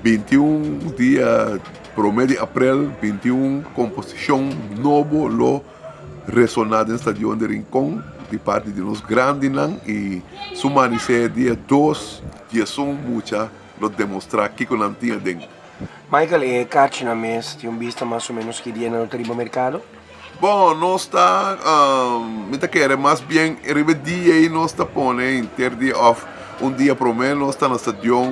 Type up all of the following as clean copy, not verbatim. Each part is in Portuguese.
21 dia promedio abril, 21 composição novo lo resonado no Estadio de Rincón de parte de los grandes e sumanice dia 2 dia são muita lo demonstrar que com antiga den. Michael, cacci na mês, tem vista mais ou menos que dia no tribo mercado? Bom, nós está, me quer mais bem, arriba dia e nós está pondo dia off, dia promedio nós está no estadio,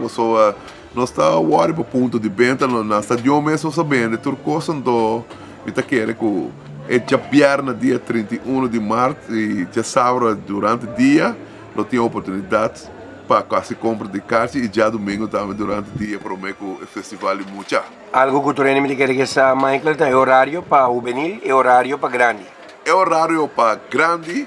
nós está worry para ponto de venda no estadio mesmo sabendo, turcosa então, me quer que é já pierna dia 31 de março e já sábado durante o dia, não tinha oportunidade para quase compra de cartas e já domingo também durante o dia prometo o festival de mucha. Algo que tu me quer que sa Michael é horário para juvenil e horário para grande. É horário para grande,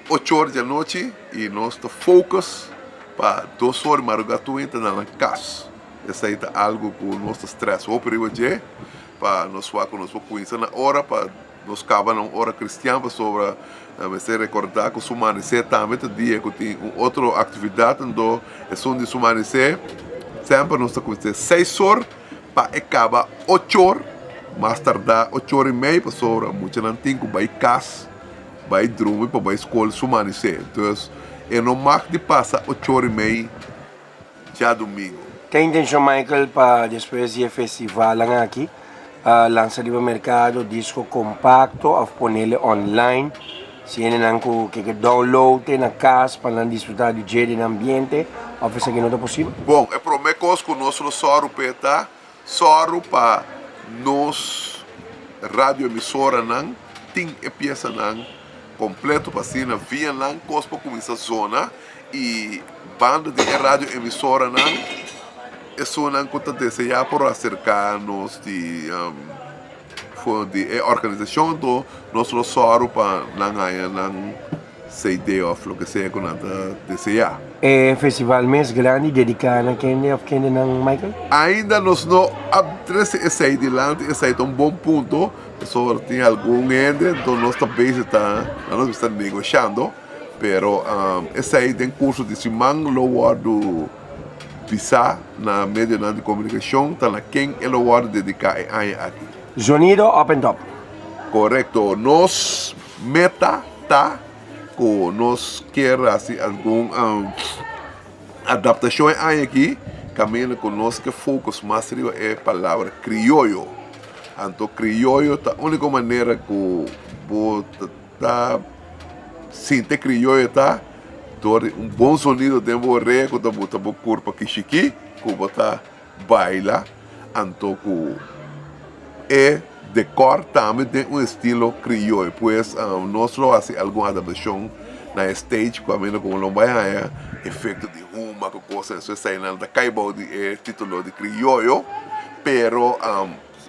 8 horas da noite e nós estamos focus para 2 horas gratuita na casa. Essa é algo que nós estamos estressados hoje para nós conhecer na hora para nós acabar na hora cristã sobre você recordar que o Sumanicé também dia que tem outra atividade então é só de Sumanicé sempre nós estamos com 6 horas para acabar 8 horas mais tardar 8 horas e meia para sobre muito não tem que vai casa vai dormir para vai escola Sumanicé então é no mais de passar 8 horas e meia já domingo. Tem intenção Michael para depois do festival aqui lançar no mercado disco compacto ou ponerle online se ele não que download na casa para desfrutar do dia do ambiente ou fazer que não é possível? Bom, é prometo que nós só para nos rádio emissora não tem peça não completo para assim na via não cospo com essa zona e banda de rádio emissora não isso não conta desejar por acercar-nos de organização do nosso soro para não sei de of lo que seja que nada desejar. É festival mais grande dedicado a quem não Michael? Ainda nós não adresse esse aí delante, esse aí é um bom ponto. Só tem algum ende, então nós também estamos negociando, pero esse aí tem curso de semana lower do visa na mídia de comunicação, tá na quem é o hora dedicar aqui. Sonido open top. Correto. Nos meta tá com nós quer assim algum adaptação aqui, caminho conosco que focus mais é palavra criollo. Então criollo tá a única maneira que tá sinter criollo tá bom sonido de borré que botar o corpo aqui chiqui que botar baila então que de cor também tem estilo criollo pois nós fazemos alguma adaptação na stage como não vai efeito de uma coisa isso sai na da caibo de título de criollo pero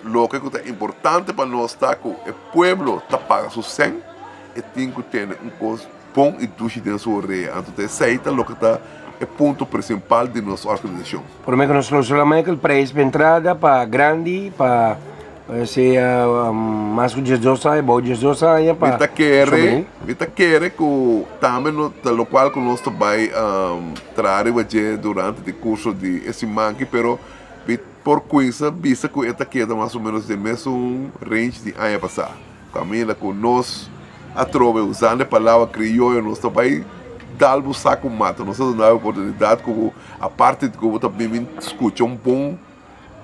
lo que é importante para nós está que o pueblo está paga su sen e tem que ter coisa bom e duche de sua rei. Então, esse é o que está o ponto principal de nossa organização. Por mim, nós solamente o preço de entrada para grande, para ser mais de 2 anos, bom de 2 anos, para... Vita quer que também, no qual que nós vai trazer durante o curso de esse manque, pero por coisa, vista que esta queda mais ou menos de mesmo range de ano passado. Caminha com nós atrove usando a palavra crioulo, nós também dar o saco mata, nós damos a oportunidade que a parte de que você também escuta bom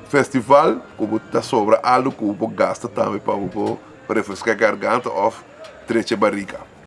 festival, que você sobra algo que você gasta também para refrescar a garganta ou treche barriga.